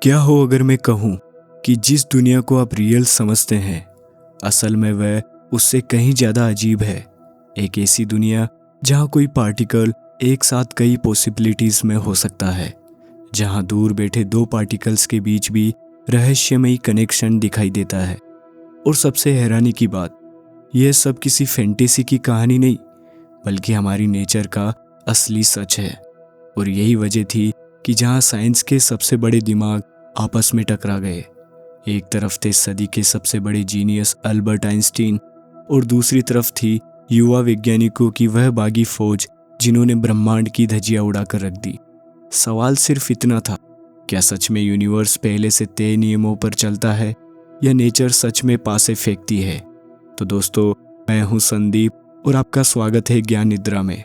क्या हो अगर मैं कहूँ कि जिस दुनिया को आप रियल समझते हैं, असल में वह उससे कहीं ज़्यादा अजीब है। एक ऐसी दुनिया जहाँ कोई पार्टिकल एक साथ कई पॉसिबिलिटीज़ में हो सकता है, जहाँ दूर बैठे दो पार्टिकल्स के बीच भी रहस्यमयी कनेक्शन दिखाई देता है। और सबसे हैरानी की बात, यह सब किसी फैंटेसी की कहानी नहीं, बल्कि हमारी नेचर का असली सच है। और यही वजह थी कि जहाँ साइंस के सबसे बड़े दिमाग आपस में टकरा गए। एक तरफ थे सदी के सबसे बड़े जीनियस अल्बर्ट आइंस्टीन और दूसरी तरफ थी युवा वैज्ञानिकों की वह बागी फौज जिन्होंने ब्रह्मांड की धज्जियां उड़ाकर रख दी। सवाल सिर्फ इतना था, क्या सच में यूनिवर्स पहले से तय नियमों पर चलता है या नेचर सच में पासे फेंकती है? तो दोस्तों, मैं हूं संदीप और आपका स्वागत है ज्ञान निद्रा में।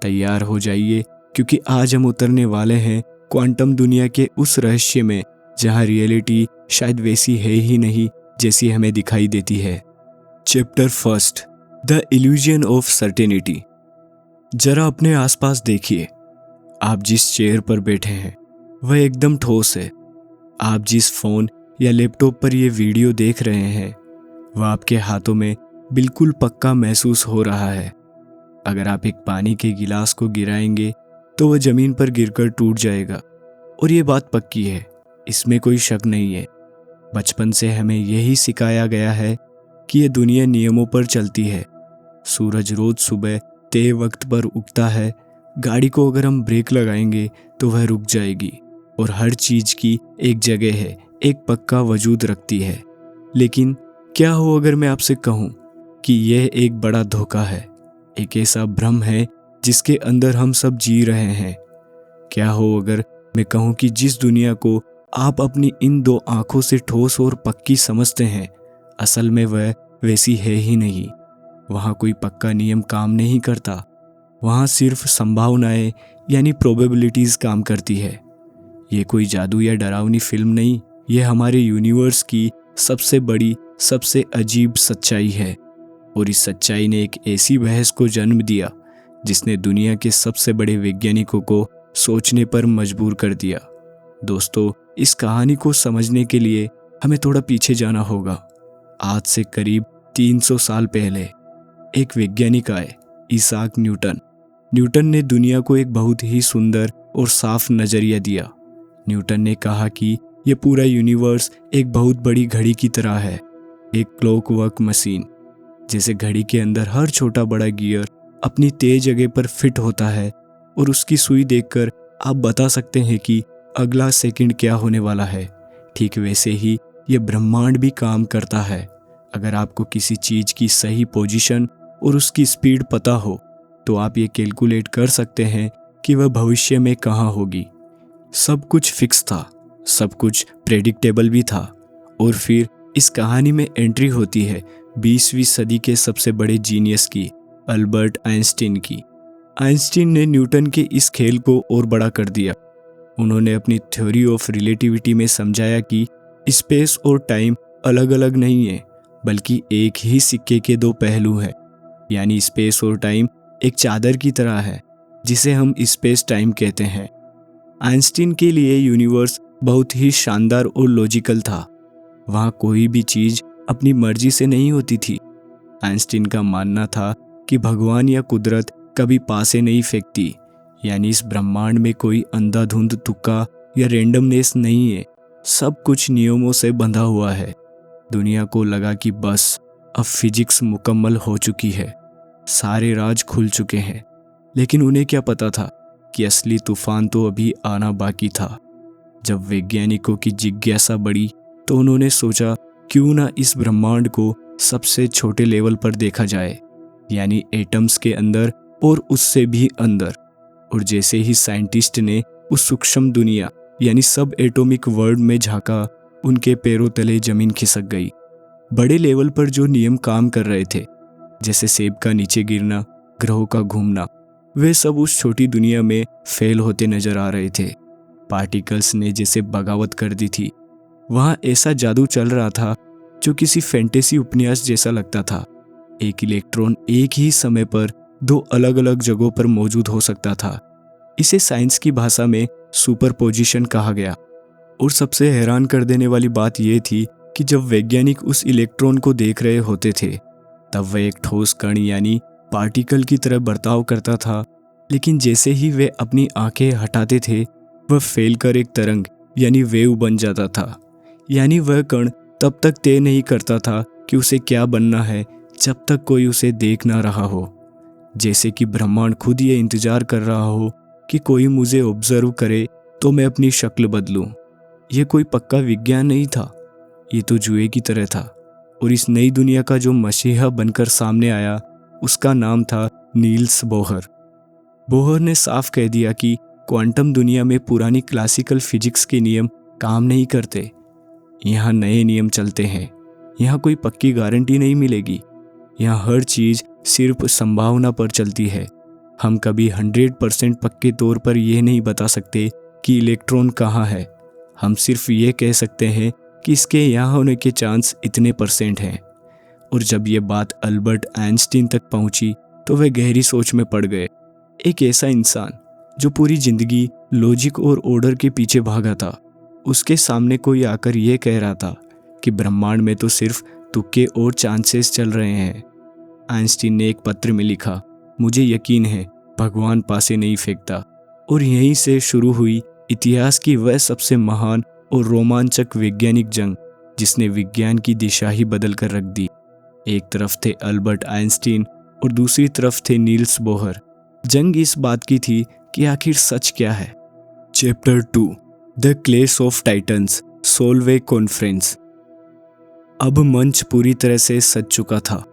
तैयार हो जाइए, क्योंकि आज हम उतरने वाले हैं क्वांटम दुनिया के उस रहस्य में जहां रियलिटी शायद वैसी है ही नहीं जैसी हमें दिखाई देती है। Chapter first, the illusion of certainty. जरा अपने आसपास देखिए। आप जिस चेयर पर बैठे हैं वह एकदम ठोस है। आप जिस फोन या लैपटॉप पर यह वीडियो देख रहे हैं वह आपके हाथों में बिल्कुल पक्का महसूस हो रहा है। अगर आप एक पानी के गिलास को गिराएंगे तो वह जमीन पर गिरकर टूट जाएगा। और ये बात पक्की है, इसमें कोई शक नहीं है। बचपन से हमें यही सिखाया गया है कि यह दुनिया नियमों पर चलती है। सूरज रोज सुबह तय वक्त पर उगता है। गाड़ी को अगर हम ब्रेक लगाएंगे तो वह रुक जाएगी। और हर चीज की एक जगह है, एक पक्का वजूद रखती है। लेकिन क्या हो अगर मैं आपसे कहूँ कि यह एक बड़ा धोखा है, एक ऐसा भ्रम है जिसके अंदर हम सब जी रहे हैं? क्या हो अगर मैं कहूँ कि जिस दुनिया को आप अपनी इन दो आंखों से ठोस और पक्की समझते हैं, असल में वह वैसी है ही नहीं। वहाँ कोई पक्का नियम काम नहीं करता। वहाँ सिर्फ संभावनाएं यानी प्रोबेबिलिटीज काम करती है। ये कोई जादू या डरावनी फिल्म नहीं, यह हमारे यूनिवर्स की सबसे बड़ी, सबसे अजीब सच्चाई है। और इस सच्चाई ने एक ऐसी बहस को जन्म दिया जिसने दुनिया के सबसे बड़े वैज्ञानिकों को सोचने पर मजबूर कर दिया। दोस्तों, इस कहानी को समझने के लिए हमें थोड़ा पीछे जाना होगा। आज से करीब 300 साल पहले एक वैज्ञानिक आए, इसाक न्यूटन। न्यूटन ने दुनिया को एक बहुत ही सुंदर और साफ नजरिया दिया। न्यूटन ने कहा कि यह पूरा यूनिवर्स एक बहुत बड़ी घड़ी की तरह है, एक क्लॉकवर्क मशीन। जैसे घड़ी के अंदर हर छोटा बड़ा गियर अपनी तय जगह पर फिट होता है और उसकी सुई देखकर आप बता सकते हैं कि अगला सेकंड क्या होने वाला है, ठीक वैसे ही यह ब्रह्मांड भी काम करता है। अगर आपको किसी चीज की सही पोजीशन और उसकी स्पीड पता हो तो आप ये कैलकुलेट कर सकते हैं कि वह भविष्य में कहाँ होगी। सब कुछ फिक्स था, सब कुछ प्रेडिक्टेबल भी था। और फिर इस कहानी में एंट्री होती है 20वीं सदी के सबसे बड़े जीनियस की, अल्बर्ट आइंस्टीन की। आइंस्टीन ने न्यूटन के इस खेल को और बड़ा कर दिया। उन्होंने अपनी थ्योरी ऑफ रिलेटिविटी में समझाया कि स्पेस और टाइम अलग अलग नहीं है, बल्कि एक ही सिक्के के दो पहलू हैं। यानी स्पेस और टाइम एक चादर की तरह है जिसे हम स्पेस टाइम कहते हैं। आइंस्टीन के लिए यूनिवर्स बहुत ही शानदार और लॉजिकल था। वहाँ कोई भी चीज अपनी मर्जी से नहीं होती थी। आइंस्टीन का मानना था कि भगवान या कुदरत कभी पासे नहीं फेंकती। यानी इस ब्रह्मांड में कोई अंधाधुंध तुक्का या रैंडमनेस नहीं है, सब कुछ नियमों से बंधा हुआ है। दुनिया को लगा कि बस अब फिजिक्स मुकम्मल हो चुकी है, सारे राज खुल चुके हैं। लेकिन उन्हें क्या पता था कि असली तूफान तो अभी आना बाकी था। जब वैज्ञानिकों की जिज्ञासा बढ़ी तो उन्होंने सोचा, क्यों ना इस ब्रह्मांड को सबसे छोटे लेवल पर देखा जाए, यानी एटम्स के अंदर और उससे भी अंदर। और जैसे ही साइंटिस्ट ने उस सूक्ष्म दुनिया यानी सब एटॉमिक वर्ल्ड में झांका, उनके पैरों तले जमीन खिसक गई। बड़े लेवल पर जो नियम काम कर रहे थे, जैसे सेब का नीचे गिरना, ग्रहों का घूमना, वे सब उस छोटी दुनिया में फेल होते नजर आ रहे थे। पार्टिकल्स ने जैसे बगावत कर दी थी। वहाँ ऐसा जादू चल रहा था जो किसी फैंटेसी उपन्यास जैसा लगता था। एक इलेक्ट्रॉन एक ही समय पर दो अलग अलग जगहों पर मौजूद हो सकता था। इसे साइंस की भाषा में सुपरपोजिशन कहा गया। और सबसे हैरान कर देने वाली बात यह थी कि जब वैज्ञानिक उस इलेक्ट्रॉन को देख रहे होते थे तब वह एक ठोस कण यानी पार्टिकल की तरह बर्ताव करता था, लेकिन जैसे ही वे अपनी आंखें हटाते थे वह फैलकर एक तरंग यानी वेव बन जाता था। यानी वह कण तब तक तय नहीं करता था कि उसे क्या बनना है जब तक कोई उसे देख ना रहा हो। जैसे कि ब्रह्मांड खुद ये इंतजार कर रहा हो कि कोई मुझे ऑब्जर्व करे तो मैं अपनी शक्ल बदलूं। यह कोई पक्का विज्ञान नहीं था, ये तो जुए की तरह था। और इस नई दुनिया का जो मसीहा बनकर सामने आया उसका नाम था नील्स बोहर। बोहर ने साफ कह दिया कि क्वांटम दुनिया में पुरानी क्लासिकल फिजिक्स के नियम काम नहीं करते। यहाँ नए नियम चलते हैं। यहाँ कोई पक्की गारंटी नहीं मिलेगी। यहाँ हर चीज़ सिर्फ संभावना पर चलती है। हम कभी 100% पक्के तौर पर यह नहीं बता सकते कि इलेक्ट्रॉन कहाँ है। हम सिर्फ ये कह सकते हैं कि इसके यहाँ होने के चांस इतने % हैं। और जब ये बात अल्बर्ट आइंस्टीन तक पहुंची तो वे गहरी सोच में पड़ गए। एक ऐसा इंसान जो पूरी जिंदगी लॉजिक और ऑर्डर के पीछे भागा था, उसके सामने कोई आकर यह कह रहा था कि ब्रह्मांड में तो सिर्फ तुक्के और चांसेस चल रहे हैं। आइंस्टीन ने एक पत्र में लिखा, मुझे यकीन है भगवान पासे नहीं फेंकता। और यहीं से शुरू हुई इतिहास की वह सबसे महान और रोमांचक वैज्ञानिक जंग जिसने विज्ञान की दिशा ही बदल कर रख दी। एक तरफ थे अल्बर्ट आइंस्टीन और दूसरी तरफ थे नील्स बोहर। जंग इस बात की थी कि आखिर सच क्या है। Chapter 2 the clash of titans Solvay conference. अब मंच पूरी तरह से सज चुका था।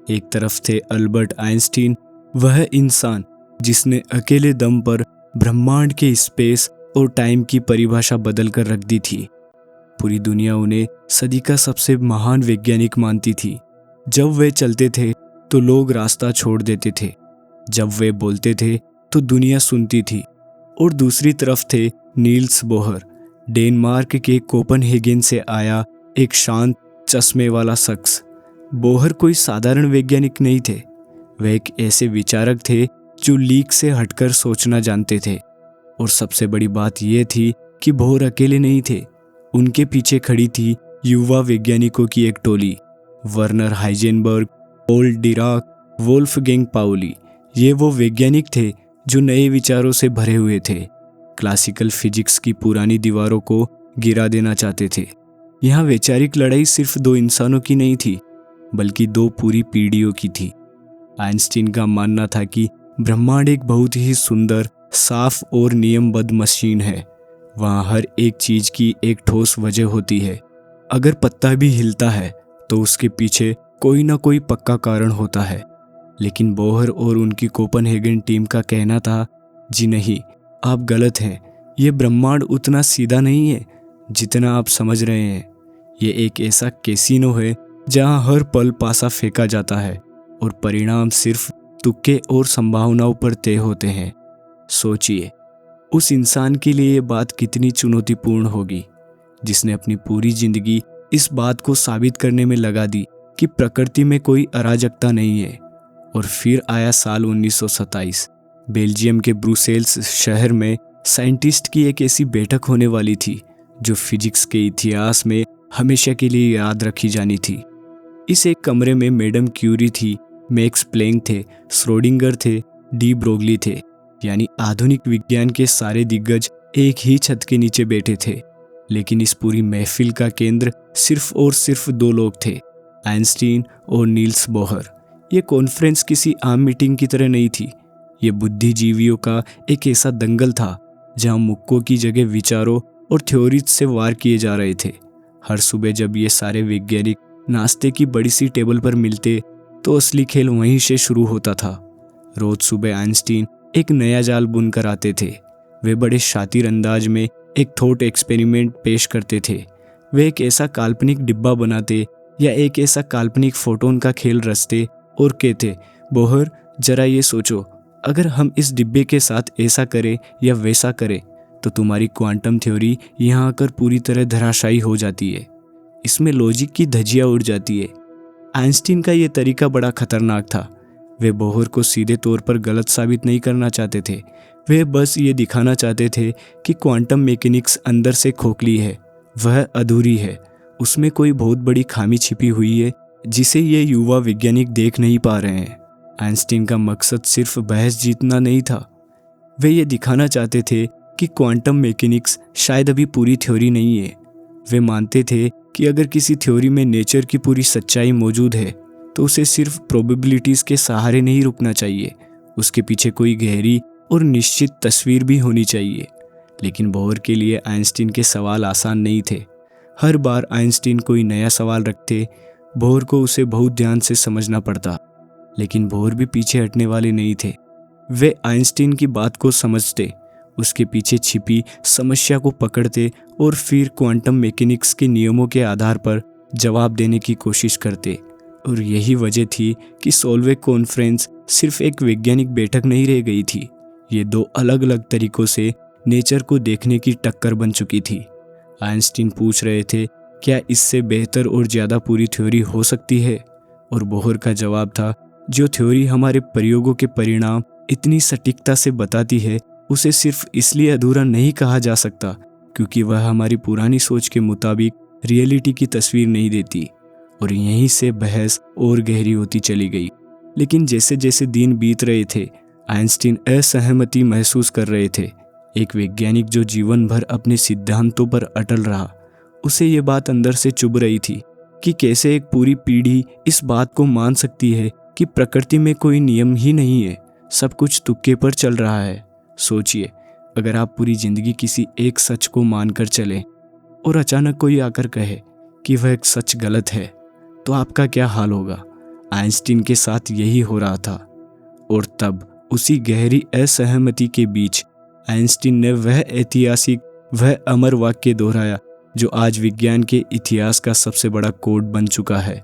एक तरफ थे अल्बर्ट आइंस्टीन, वह इंसान जिसने अकेले दम पर ब्रह्मांड के स्पेस और टाइम की परिभाषा बदल कर रख दी थी। पूरी दुनिया उन्हें सदी का सबसे महान वैज्ञानिक मानती थी। जब वे चलते थे तो लोग रास्ता छोड़ देते थे, जब वे बोलते थे तो दुनिया सुनती थी। और दूसरी तरफ थे नील्स बोहर, डेनमार्क के कोपनहेगन से आया एक शांत चश्मे वाला शख्स। बोहर कोई साधारण वैज्ञानिक नहीं थे, वे एक ऐसे विचारक थे जो लीक से हटकर सोचना जानते थे। और सबसे बड़ी बात यह थी कि बोहर अकेले नहीं थे, उनके पीछे खड़ी थी युवा वैज्ञानिकों की एक टोली। वर्नर हाइजेनबर्ग, पोल डिराक, वोल्फगैंग पाउली, ये वो वैज्ञानिक थे जो नए विचारों से भरे हुए थे, क्लासिकल फिजिक्स की पुरानी दीवारों को गिरा देना चाहते थे। यहाँ वैचारिक लड़ाई सिर्फ 2 इंसानों की नहीं थी, बल्कि 2 पूरी पीढ़ियों की थी। आइंस्टीन का मानना था कि ब्रह्मांड एक बहुत ही सुंदर, साफ और नियमबद्ध मशीन है। वहाँ हर एक चीज की एक ठोस वजह होती है। अगर पत्ता भी हिलता है तो उसके पीछे कोई ना कोई पक्का कारण होता है। लेकिन बोहर और उनकी कोपनहेगन टीम का कहना था, जी नहीं, आप गलत हैं। ये ब्रह्मांड उतना सीधा नहीं है जितना आप समझ रहे हैं। ये एक ऐसा कैसीनो है जहाँ हर पल पासा फेंका जाता है और परिणाम सिर्फ तुक्के और संभावनाओं पर तय होते हैं। सोचिए, उस इंसान के लिए ये बात कितनी चुनौतीपूर्ण होगी जिसने अपनी पूरी जिंदगी इस बात को साबित करने में लगा दी कि प्रकृति में कोई अराजकता नहीं है। और फिर आया साल 1927। बेल्जियम के ब्रुसेल्स शहर में साइंटिस्ट की एक ऐसी बैठक होने वाली थी जो फिजिक्स के इतिहास में हमेशा के लिए याद रखी जानी थी। इस एक कमरे में मैडम क्यूरी थी, मैक्स प्लैंक थे, श्रोडिंगर थे, डी ब्रोगली थे, यानी आधुनिक विज्ञान के सारे दिग्गज एक ही छत के नीचे बैठे थे। लेकिन इस पूरी महफिल का केंद्र सिर्फ और सिर्फ 2 लोग थे, आइंस्टीन और नील्स बोहर। ये कॉन्फ्रेंस किसी आम मीटिंग की तरह नहीं थी। ये बुद्धिजीवियों का एक ऐसा दंगल था जहां मुक्कों की जगह विचारों और थ्योरीज से वार किए जा रहे थे। हर सुबह जब ये सारे वैज्ञानिक नाश्ते की बड़ी सी टेबल पर मिलते तो असली खेल वहीं से शुरू होता था। रोज सुबह आइंस्टीन एक नया जाल बुनकर आते थे। वे बड़े शातिर अंदाज में एक थॉट एक्सपेरिमेंट पेश करते थे। वे एक ऐसा काल्पनिक डिब्बा बनाते या एक ऐसा काल्पनिक फोटोन का खेल रचते और कहते, बोहर जरा ये सोचो, अगर हम इस डिब्बे के साथ ऐसा करें या वैसा करें तो तुम्हारी क्वांटम थ्योरी यहाँ आकर पूरी तरह धराशायी हो जाती है। इसमें लॉजिक की धज्जियाँ उड़ जाती है। आइंस्टीन का ये तरीका बड़ा खतरनाक था। वे बोहर को सीधे तौर पर गलत साबित नहीं करना चाहते थे, वे बस ये दिखाना चाहते थे कि क्वांटम मैकेनिक्स अंदर से खोखली है, वह अधूरी है, उसमें कोई बहुत बड़ी खामी छिपी हुई है जिसे ये युवा वैज्ञानिक देख नहीं पा रहे हैं। आइंस्टीन का मकसद सिर्फ बहस जीतना नहीं था, वे ये दिखाना चाहते थे कि क्वांटम मैकेनिक्स शायद अभी पूरी थ्योरी नहीं है। वे मानते थे कि अगर किसी थ्योरी में नेचर की पूरी सच्चाई मौजूद है तो उसे सिर्फ प्रोबेबिलिटीज़ के सहारे नहीं रुकना चाहिए, उसके पीछे कोई गहरी और निश्चित तस्वीर भी होनी चाहिए। लेकिन बोहर के लिए आइंस्टीन के सवाल आसान नहीं थे। हर बार आइंस्टीन कोई नया सवाल रखते, बोहर को उसे बहुत ध्यान से समझना पड़ता। लेकिन बोहर भी पीछे हटने वाले नहीं थे। वे आइंस्टीन की बात को समझते, उसके पीछे छिपी समस्या को पकड़ते और फिर क्वांटम मैकेनिक्स के नियमों के आधार पर जवाब देने की कोशिश करते। और यही वजह थी कि सोल्वे कॉन्फ्रेंस सिर्फ एक वैज्ञानिक बैठक नहीं रह गई थी, ये दो अलग अलग तरीकों से नेचर को देखने की टक्कर बन चुकी थी। आइंस्टीन पूछ रहे थे, क्या इससे बेहतर और ज़्यादा पूरी थ्योरी हो सकती है? और बोहर का जवाब था, जो थ्योरी हमारे प्रयोगों के परिणाम इतनी सटीकता से बताती है उसे सिर्फ इसलिए अधूरा नहीं कहा जा सकता क्योंकि वह हमारी पुरानी सोच के मुताबिक रियलिटी की तस्वीर नहीं देती। और यहीं से बहस और गहरी होती चली गई। लेकिन जैसे जैसे दिन बीत रहे थे, आइंस्टीन असहमति महसूस कर रहे थे। एक वैज्ञानिक जो जीवन भर अपने सिद्धांतों पर अटल रहा, उसे ये बात अंदर से चुभ रही थी कि कैसे एक पूरी पीढ़ी इस बात को मान सकती है कि प्रकृति में कोई नियम ही नहीं है, सब कुछ तुक्के पर चल रहा है। सोचिए, अगर आप पूरी जिंदगी किसी एक सच को मानकर चलें और अचानक कोई आकर कहे कि वह एक सच गलत है, तो आपका क्या हाल होगा? आइंस्टीन के साथ यही हो रहा था। और तब उसी गहरी असहमति के बीच आइंस्टीन ने वह ऐतिहासिक, वह अमर वाक्य दोहराया जो आज विज्ञान के इतिहास का सबसे बड़ा कोड बन चुका है,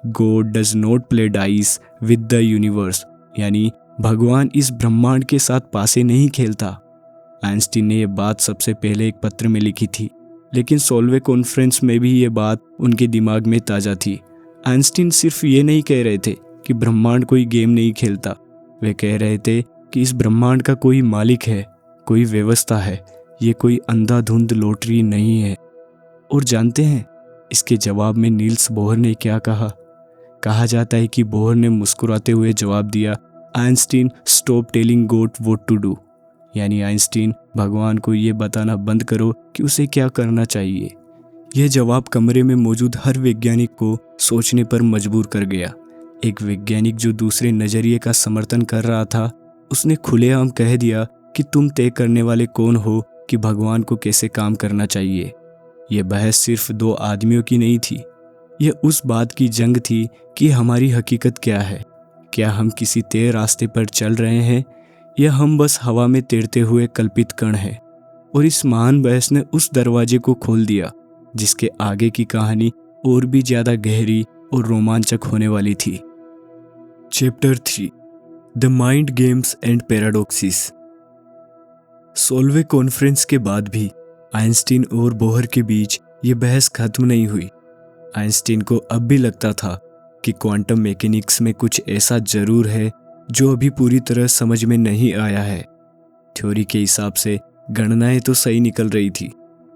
God does not play dice with the universe, यानी भगवान इस ब्रह्मांड के साथ पासे नहीं खेलता। आइंस्टीन ने यह बात सबसे पहले एक पत्र में लिखी थी, लेकिन सोल्वे कॉन्फ्रेंस में भी ये बात उनके दिमाग में ताज़ा थी। आइंस्टीन सिर्फ ये नहीं कह रहे थे कि ब्रह्मांड कोई गेम नहीं खेलता, वे कह रहे थे कि इस ब्रह्मांड का कोई मालिक है, कोई व्यवस्था है, ये कोई अंधाधुंध लॉटरी नहीं है। और जानते हैं इसके जवाब में नील्स बोहर ने क्या कहा? कहा जाता है कि बोहर ने मुस्कुराते हुए जवाब दिया, Einstein stop telling God what to do, यानी आइंस्टीन, भगवान को ये बताना बंद करो कि उसे क्या करना चाहिए। यह जवाब कमरे में मौजूद हर वैज्ञानिक को सोचने पर मजबूर कर गया। एक वैज्ञानिक जो दूसरे नजरिए का समर्थन कर रहा था, उसने खुलेआम कह दिया कि तुम तय करने वाले कौन हो कि भगवान को कैसे काम करना चाहिए। यह बहस सिर्फ दो आदमियों की नहीं थी, यह उस बात की जंग थी कि हमारी हकीकत क्या है। क्या हम किसी तय रास्ते पर चल रहे हैं या हम बस हवा में तैरते हुए कल्पित कण हैं? और इस महान बहस ने उस दरवाजे को खोल दिया जिसके आगे की कहानी और भी ज्यादा गहरी और रोमांचक होने वाली थी। Chapter 3, the mind games and paradoxes. Solvay conference के बाद भी आइंस्टीन और बोहर के बीच ये बहस खत्म नहीं हुई। आइंस्टीन को अब भी लगता था कि क्वांटम मैकेनिक्स में कुछ ऐसा जरूर है जो अभी पूरी तरह समझ में नहीं आया है। थ्योरी के हिसाब से गणनाएं तो सही निकल रही थी,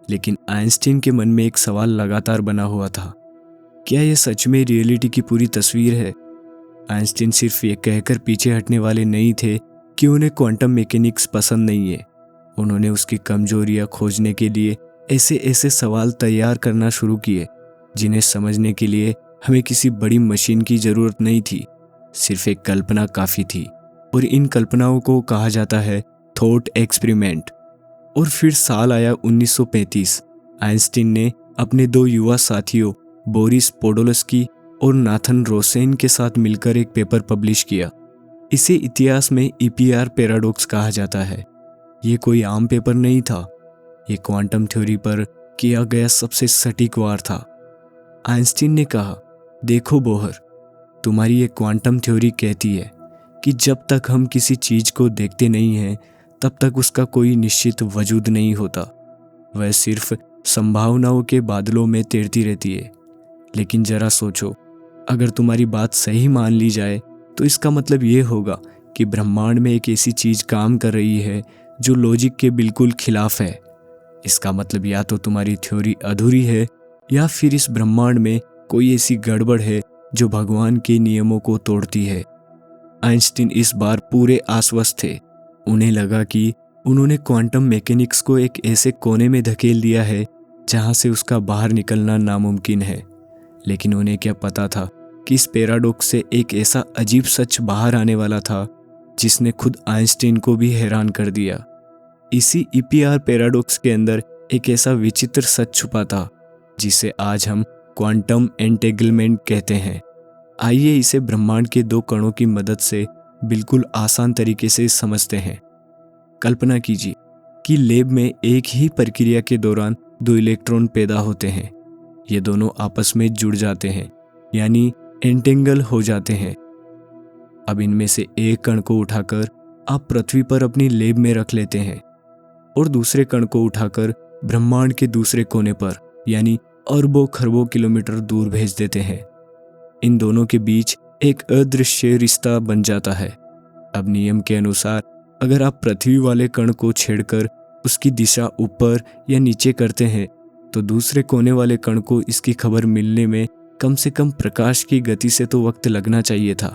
लेकिन आइंस्टीन के मन में एक सवाल लगातार बना हुआ था, क्या यह सच में रियलिटी की पूरी तस्वीर है? आइंस्टीन सिर्फ ये कहकर पीछे हटने वाले नहीं थे कि उन्हें क्वांटम मैकेनिक्स पसंद नहीं है। उन्होंने उसकी कमजोरियां खोजने के लिए ऐसे ऐसे सवाल तैयार करना शुरू किए जिन्हें समझने के लिए हमें किसी बड़ी मशीन की जरूरत नहीं थी, सिर्फ एक कल्पना काफी थी। और इन कल्पनाओं को कहा जाता है थॉट एक्सपेरिमेंट। और फिर साल आया 1935। आइंस्टीन ने अपने दो युवा साथियों बोरिस पोडोल्स्की और नाथन रोसेन के साथ मिलकर एक पेपर पब्लिश किया। इसे इतिहास में ईपीआर पैराडॉक्स कहा जाता है। ये कोई आम पेपर नहीं था, ये क्वांटम थ्योरी पर किया गया सबसे सटीक वार था। आइंस्टीन ने कहा, देखो बोहर, तुम्हारी ये क्वांटम थ्योरी कहती है कि जब तक हम किसी चीज को देखते नहीं हैं तब तक उसका कोई निश्चित वजूद नहीं होता, वह सिर्फ संभावनाओं के बादलों में तैरती रहती है। लेकिन जरा सोचो, अगर तुम्हारी बात सही मान ली जाए तो इसका मतलब ये होगा कि ब्रह्मांड में एक ऐसी चीज काम कर रही है जो लॉजिक के बिल्कुल खिलाफ है। इसका मतलब या तो तुम्हारी थ्योरी अधूरी है या फिर इस ब्रह्मांड में कोई ऐसी गड़बड़ है जो भगवान के नियमों को तोड़ती है। आइंस्टीन इस बार पूरे आश्वस्त थे। उन्हें लगा कि उन्होंने क्वांटम मैकेनिक्स को एक ऐसे कोने में धकेल दिया है जहां से उसका बाहर निकलना नामुमकिन है। लेकिन उन्हें क्या पता था कि इस पैराडॉक्स से एक ऐसा अजीब सच बाहर आने वाला था जिसने खुद आइंस्टीन को भी हैरान कर दिया। इसी ईपीआर पैराडॉक्स के अंदर एक ऐसा विचित्र सच छुपा था जिसे आज हम क्वांटम एंटेंगलमेंट कहते हैं। आइए इसे ब्रह्मांड के दो कणों की मदद से बिल्कुल आसान तरीके से समझते हैं। कल्पना कीजिए कि लैब में एक ही प्रक्रिया के दौरान दो इलेक्ट्रॉन पैदा होते हैं। ये दोनों आपस में जुड़ जाते हैं, यानी एंटेंगल हो जाते हैं। अब इनमें से एक कण को उठाकर आप पृथ्वी पर अपनी लैब में रख लेते हैं और दूसरे कण को उठाकर ब्रह्मांड के दूसरे कोने पर, यानी अरबों खरबों किलोमीटर दूर भेज देते हैं। इन दोनों के बीच एक अदृश्य रिश्ता बन जाता है। अब नियम के अनुसार अगर आप पृथ्वी वाले कण को छेड़कर उसकी दिशा ऊपर या नीचे करते हैं तो दूसरे कोने वाले कण को इसकी खबर मिलने में कम से कम प्रकाश की गति से तो वक्त लगना चाहिए था।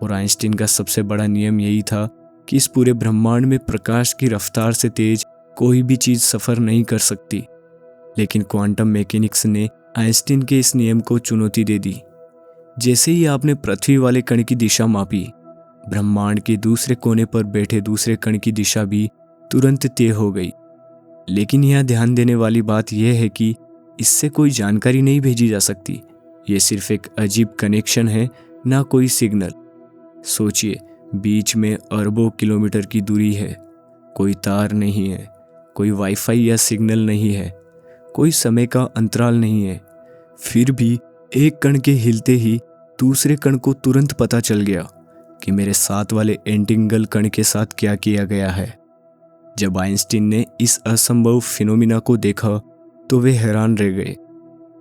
और आइंस्टीन का सबसे बड़ा नियम यही था कि इस पूरे ब्रह्मांड में प्रकाश की रफ्तार से तेज कोई भी चीज सफर नहीं कर सकती। लेकिन क्वांटम मैकेनिक्स ने आइंस्टीन के इस नियम को चुनौती दे दी। जैसे ही आपने पृथ्वी वाले कण की दिशा मापी, ब्रह्मांड के दूसरे कोने पर बैठे दूसरे कण की दिशा भी तुरंत तय हो गई। लेकिन यहाँ ध्यान देने वाली बात यह है कि इससे कोई जानकारी नहीं भेजी जा सकती। ये सिर्फ एक अजीब कनेक्शन है, ना कोई सिग्नल। सोचिए, बीच में अरबों किलोमीटर की दूरी है, कोई तार नहीं है, कोई वाईफाई या सिग्नल नहीं है, कोई समय का अंतराल नहीं है। फिर भी एक कण के हिलते ही दूसरे कण को तुरंत पता चल गया कि मेरे साथ वाले एंटेंगल कण के साथ क्या किया गया है। जब आइंस्टीन ने इस असंभव फिनोमिना को देखा तो वे हैरान रह गए।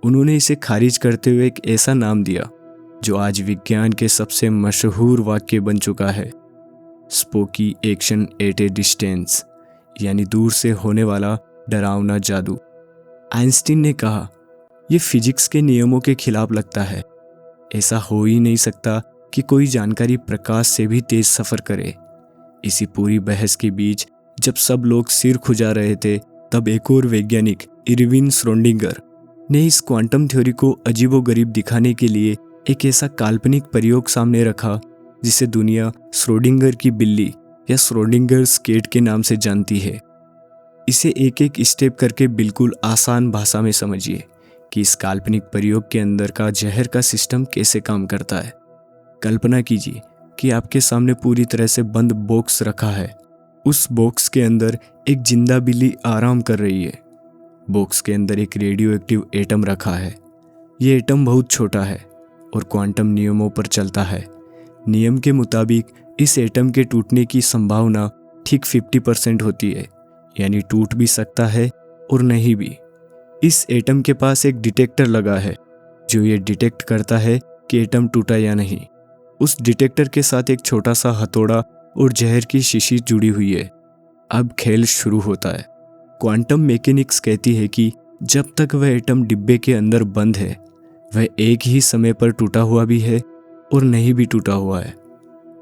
उन्होंने इसे खारिज करते हुए एक ऐसा नाम दिया जो आज विज्ञान के सबसे मशहूर वाक्य बन चुका है, spooky action at A distance, यानी दूर से होने वाला डरावना जादू। आइंस्टीन ने कहा, यह फिजिक्स के नियमों के खिलाफ लगता है। ऐसा हो ही नहीं सकता कि कोई जानकारी प्रकाश से भी तेज सफर करे। इसी पूरी बहस के बीच जब सब लोग सिर खुजा रहे थे, तब एक और वैज्ञानिक इरविन श्रोडिंगर ने इस क्वांटम थ्योरी को अजीबोगरीब दिखाने के लिए एक ऐसा काल्पनिक प्रयोग सामने रखा जिसे दुनिया श्रोडिंगर की बिल्ली या श्रोडिंगर्स कैट के नाम से जानती है। इसे एक एक स्टेप करके बिल्कुल आसान भाषा में समझिए कि इस काल्पनिक प्रयोग के अंदर का जहर का सिस्टम कैसे काम करता है। कल्पना कीजिए कि आपके सामने पूरी तरह से बंद बॉक्स रखा है। उस बॉक्स के अंदर एक जिंदा बिल्ली आराम कर रही है। बॉक्स के अंदर एक रेडियो एक्टिव एटम रखा है। ये एटम बहुत छोटा है और क्वांटम नियमों पर चलता है। नियम के मुताबिक इस एटम के टूटने की संभावना ठीक 50% होती है, यानी टूट भी सकता है और नहीं भी। इस एटम के पास एक डिटेक्टर लगा है जो ये डिटेक्ट करता है कि एटम टूटा या नहीं। उस डिटेक्टर के साथ एक छोटा सा हथौड़ा और जहर की शीशी जुड़ी हुई है। अब खेल शुरू होता है। क्वांटम मैकेनिक्स कहती है कि जब तक वह एटम डिब्बे के अंदर बंद है, वह एक ही समय पर टूटा हुआ भी है और नहीं भी टूटा हुआ है।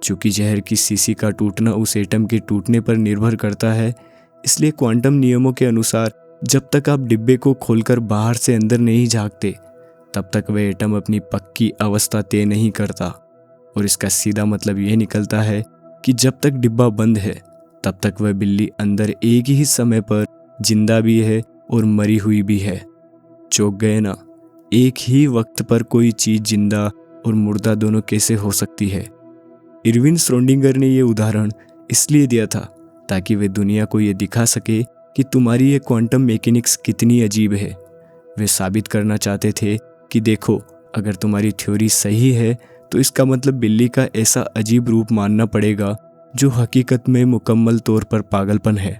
चूंकि जहर की शीशी का टूटना उस एटम के टूटने पर निर्भर करता है, इसलिए क्वांटम नियमों के अनुसार जब तक आप डिब्बे को खोलकर बाहर से अंदर नहीं झांकते, तब तक वह एटम अपनी पक्की अवस्था तय नहीं करता। और इसका सीधा मतलब यह निकलता है कि जब तक डिब्बा बंद है, तब तक वह बिल्ली अंदर एक ही समय पर जिंदा भी है और मरी हुई भी है। चौंक गए ना? एक ही वक्त पर कोई चीज जिंदा और मुर्दा दोनों कैसे हो सकती है? इरविन श्रोडिंगर ने यह उदाहरण इसलिए दिया था ताकि वे दुनिया को यह दिखा सके कि तुम्हारी ये क्वांटम मैकेनिक्स कितनी अजीब है। वे साबित करना चाहते थे कि देखो, अगर तुम्हारी थ्योरी सही है तो इसका मतलब बिल्ली का ऐसा अजीब रूप मानना पड़ेगा जो हकीकत में मुकम्मल तौर पर पागलपन है।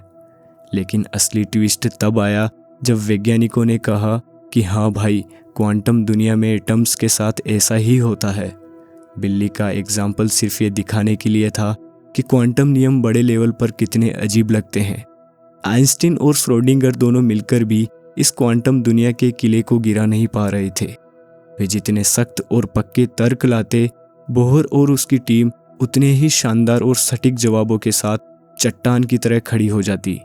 लेकिन असली ट्विस्ट तब आया जब वैज्ञानिकों ने कहा कि हाँ भाई, क्वांटम दुनिया में एटम्स के साथ ऐसा ही होता है। बिल्ली का एग्जाम्पल सिर्फ ये दिखाने के लिए था कि क्वांटम नियम बड़े लेवल पर कितने अजीब लगते हैं। आइंस्टीन और श्रोडिंगर दोनों मिलकर भी इस क्वांटम दुनिया के किले को गिरा नहीं पा रहे थे। वे जितने सख्त और पक्के तर्क लाते, बोहर और उसकी टीम उतने ही शानदार और सटीक जवाबों के साथ चट्टान की तरह खड़ी हो जाती।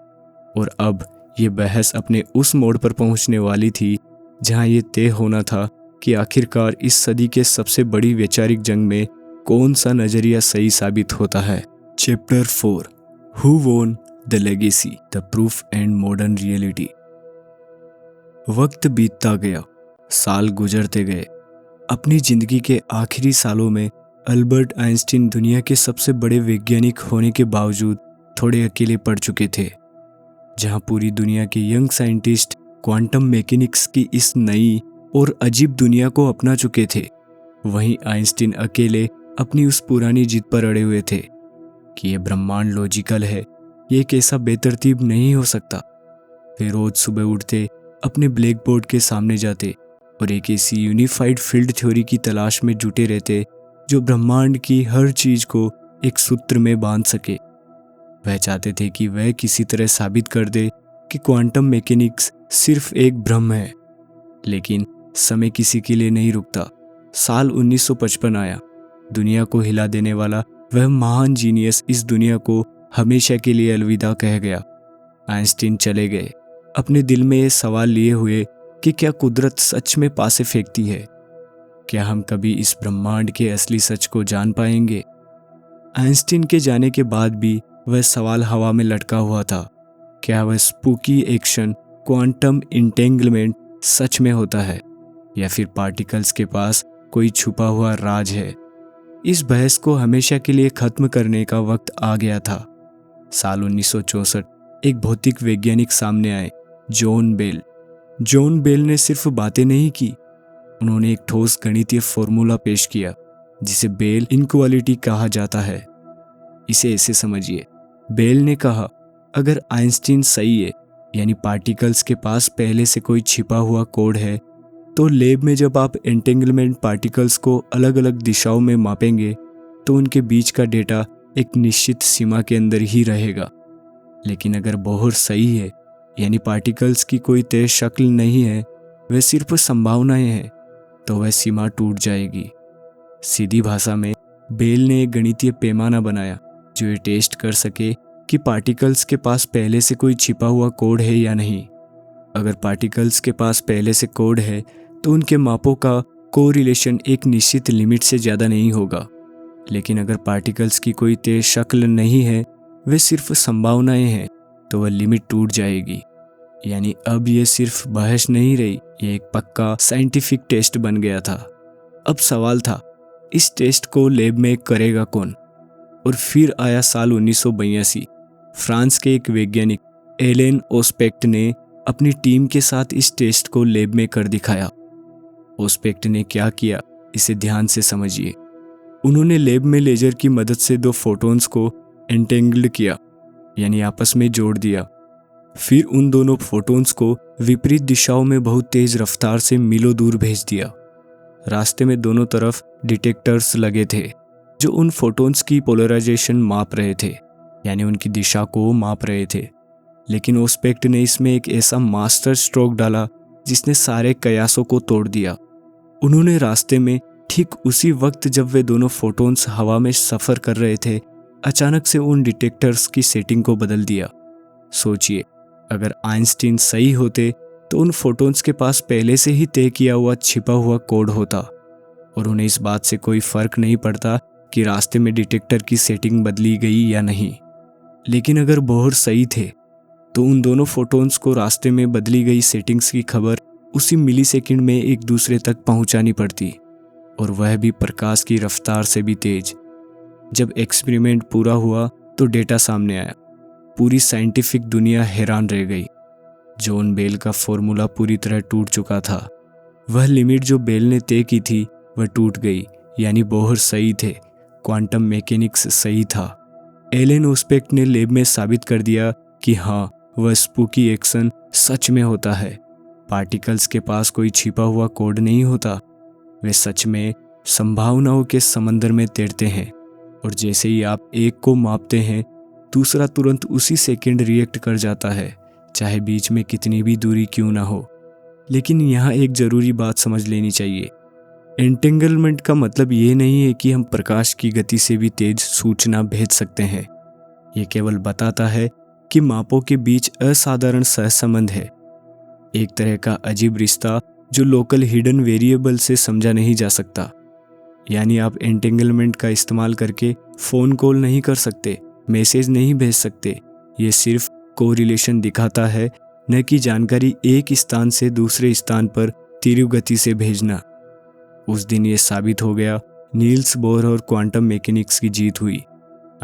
और अब ये बहस अपने उस मोड़ पर पहुंचने वाली थी जहां ये तय होना था कि आखिरकार इस सदी के सबसे बड़ी वैचारिक जंग में कौन सा नजरिया सही साबित होता है। Chapter 4 who won the legacy, the proof and modern reality. वक्त बीतता गया, साल गुजरते गए। अपनी जिंदगी के आखिरी सालों में अल्बर्ट आइंस्टीन दुनिया के सबसे बड़े वैज्ञानिक होने के बावजूद थोड़े अकेले पड़ चुके थे। जहां पूरी दुनिया के यंग साइंटिस्ट क्वांटम मैकेनिक्स की इस नई और अजीब दुनिया को अपना चुके थे, वहीं आइंस्टीन अकेले अपनी उस पुरानी जिद पर अड़े हुए थे कि यह ब्रह्मांड लॉजिकल है, ये एक ऐसा बेतरतीब नहीं हो सकता। वे रोज सुबह उठते, अपने ब्लैक बोर्ड के सामने जाते और एक ऐसी यूनिफाइड फील्ड थ्योरी की तलाश में जुटे रहते जो ब्रह्मांड की हर चीज को एक सूत्र में बांध सके। वह चाहते थे कि वह किसी तरह साबित कर दे कि क्वांटम मैकेनिक्स सिर्फ एक भ्रम है। लेकिन समय किसी के लिए नहीं रुकता। साल 1955 आया। दुनिया को हिला देने वाला वह महान जीनियस इस दुनिया को हमेशा के लिए अलविदा कह गया। आइंस्टीन चले गए, अपने दिल में ये सवाल लिए हुए कि क्या कुदरत सच में पासे फेंकती है? क्या हम कभी इस ब्रह्मांड के असली सच को जान पाएंगे? आइंस्टीन के जाने के बाद भी वह सवाल हवा में लटका हुआ था। क्या वह स्पूकी एक्शन, क्वांटम इंटेंगलमेंट सच में होता है या फिर पार्टिकल्स के पास कोई छुपा हुआ राज है? इस बहस को हमेशा के लिए खत्म करने का वक्त आ गया था। साल 1964 एक भौतिक वैज्ञानिक सामने आए, जॉन बेल। जॉन बेल ने सिर्फ बातें नहीं की, उन्होंने एक ठोस गणितीय फॉर्मूला पेश किया जिसे बेल इनक्वालिटी कहा जाता है। इसे ऐसे समझिए, बेल ने कहा, अगर आइंस्टीन सही है, यानी पार्टिकल्स के पास पहले से कोई छिपा हुआ कोड है, तो लैब में जब आप एंटेंगलमेंट पार्टिकल्स को अलग अलग दिशाओं में मापेंगे तो उनके बीच का डेटा एक निश्चित सीमा के अंदर ही रहेगा। लेकिन अगर बोहर सही है, यानी पार्टिकल्स की कोई तय शक्ल नहीं है, वे सिर्फ संभावनाएं हैं, तो वह सीमा टूट जाएगी। सीधी भाषा में बेल ने एक गणितीय पैमाना बनाया जो ये टेस्ट कर सके कि पार्टिकल्स के पास पहले से कोई छिपा हुआ कोड है या नहीं। अगर पार्टिकल्स के पास पहले से कोड है तो उनके मापों का कोरिलेशन एक निश्चित लिमिट से ज़्यादा नहीं होगा। लेकिन अगर पार्टिकल्स की कोई तय शक्ल नहीं है, वे सिर्फ संभावनाएं हैं, तो वह लिमिट टूट जाएगी। यानी अब ये सिर्फ बहस नहीं रही, ये एक पक्का साइंटिफिक टेस्ट बन गया था। अब सवाल था, इस टेस्ट को लैब में करेगा कौन? और फिर आया साल 1982। फ्रांस के एक वैज्ञानिक एलेन ओस्पेक्ट ने अपनी टीम के साथ इस टेस्ट को लैब में कर दिखाया। ओस्पेक्ट ने क्या किया, इसे ध्यान से समझिए। उन्होंने लैब में लेजर की मदद से दो फोटॉन्स को एंटेंगल्ड किया, यानी आपस में जोड़ दिया। फिर उन दोनों फोटॉन्स को विपरीत दिशाओं में बहुत तेज रफ्तार से मीलों दूर भेज दिया। रास्ते में दोनों तरफ डिटेक्टर्स लगे थे जो उन फोटॉन्स की पोलराइजेशन माप रहे थे, यानी उनकी दिशा को माप रहे थे। लेकिन ओस्पेक्ट ने इसमें एक ऐसा मास्टर स्ट्रोक डाला जिसने सारे कयासों को तोड़ दिया। उन्होंने रास्ते में ठीक उसी वक्त जब वे दोनों फोटॉन्स हवा में सफ़र कर रहे थे, अचानक से उन डिटेक्टर्स की सेटिंग को बदल दिया। सोचिए, अगर आइंस्टीन सही होते तो उन फोटॉन्स के पास पहले से ही तय किया हुआ छिपा हुआ कोड होता और उन्हें इस बात से कोई फर्क नहीं पड़ता कि रास्ते में डिटेक्टर की सेटिंग बदली गई या नहीं। लेकिन अगर बोहर सही थे तो उन दोनों फोटॉन्स को रास्ते में बदली गई सेटिंग्स की खबर उसी मिलीसेकंड में एक दूसरे तक पहुंचानी पड़ती, और वह भी प्रकाश की रफ्तार से भी तेज। जब एक्सपेरिमेंट पूरा हुआ तो डेटा सामने आया। पूरी साइंटिफिक दुनिया हैरान रह गई। जॉन बेल का फॉर्मूला पूरी तरह टूट चुका था। वह लिमिट जो बेल ने तय की थी वह टूट गई, यानी बोहर सही थे, क्वांटम मैकेनिक्स सही था। एलेन ओस्पेक्ट ने लैब में साबित कर दिया कि हाँ, वह स्पूकी एक्शन सच में होता है। पार्टिकल्स के पास कोई छिपा हुआ कोड नहीं होता, वे सच में संभावनाओं के समंदर में तैरते हैं। और जैसे ही आप एक को मापते हैं दूसरा तुरंत उसी सेकंड रिएक्ट कर जाता है, चाहे बीच में कितनी भी दूरी क्यों ना हो। लेकिन यहाँ एक ज़रूरी बात समझ लेनी चाहिए। एंटेंगलमेंट का मतलब ये नहीं है कि हम प्रकाश की गति से भी तेज सूचना भेज सकते हैं। ये केवल बताता है कि मापों के बीच असाधारण सहसंबंध है, एक तरह का अजीब रिश्ता जो लोकल हिडन वेरिएबल से समझा नहीं जा सकता। यानी आप एंटेंगलमेंट का इस्तेमाल करके फ़ोन कॉल नहीं कर सकते, मैसेज नहीं भेज सकते। ये सिर्फ कोरिलेशन दिखाता है, न कि जानकारी एक स्थान से दूसरे स्थान पर तीव्र गति से भेजना। उस दिन ये साबित हो गया, नील्स बोर और क्वांटम मैकेनिक्स की जीत हुई।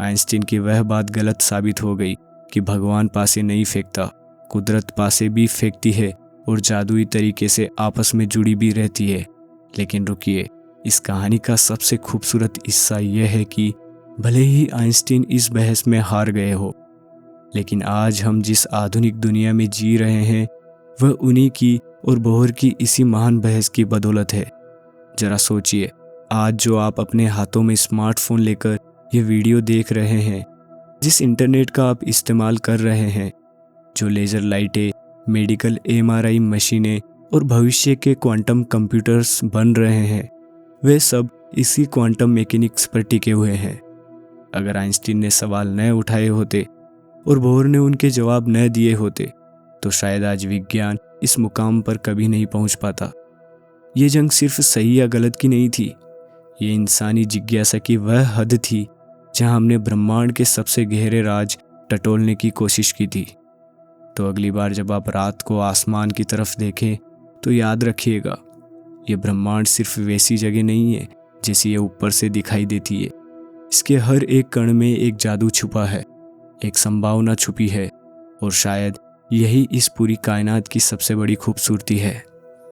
आइंस्टीन की वह बात गलत साबित हो गई कि भगवान पासे नहीं फेंकता, कुदरत पासे भी फेंकती है और जादुई तरीके से आपस में जुड़ी भी रहती है। लेकिन रुकिए, इस कहानी का सबसे खूबसूरत हिस्सा यह है कि भले ही आइंस्टीन इस बहस में हार गए हो, लेकिन आज हम जिस आधुनिक दुनिया में जी रहे हैं वह उन्हीं की और बोहर की इसी महान बहस की बदौलत है। जरा सोचिए, आज जो आप अपने हाथों में स्मार्टफोन लेकर ये वीडियो देख रहे हैं, जिस इंटरनेट का आप इस्तेमाल कर रहे हैं, जो लेज़र लाइटें, मेडिकल MRI मशीनें और भविष्य के क्वांटम कंप्यूटर्स बन रहे हैं, वे सब इसी क्वांटम मैकेनिक्स पर टिके हुए हैं। अगर आइंस्टीन ने सवाल न उठाए होते और बोहर ने उनके जवाब न दिए होते तो शायद आज विज्ञान इस मुकाम पर कभी नहीं पहुंच पाता। ये जंग सिर्फ सही या गलत की नहीं थी, ये इंसानी जिज्ञासा की वह हद थी जहां हमने ब्रह्मांड के सबसे गहरे राज टटोलने की कोशिश की थी। तो अगली बार जब आप रात को आसमान की तरफ देखें तो याद रखिएगा, ये ब्रह्मांड सिर्फ वैसी जगह नहीं है जैसी ये ऊपर से दिखाई देती है। इसके हर एक कण में एक जादू छुपा है, एक संभावना छुपी है, और शायद यही इस पूरी कायनात की सबसे बड़ी खूबसूरती है।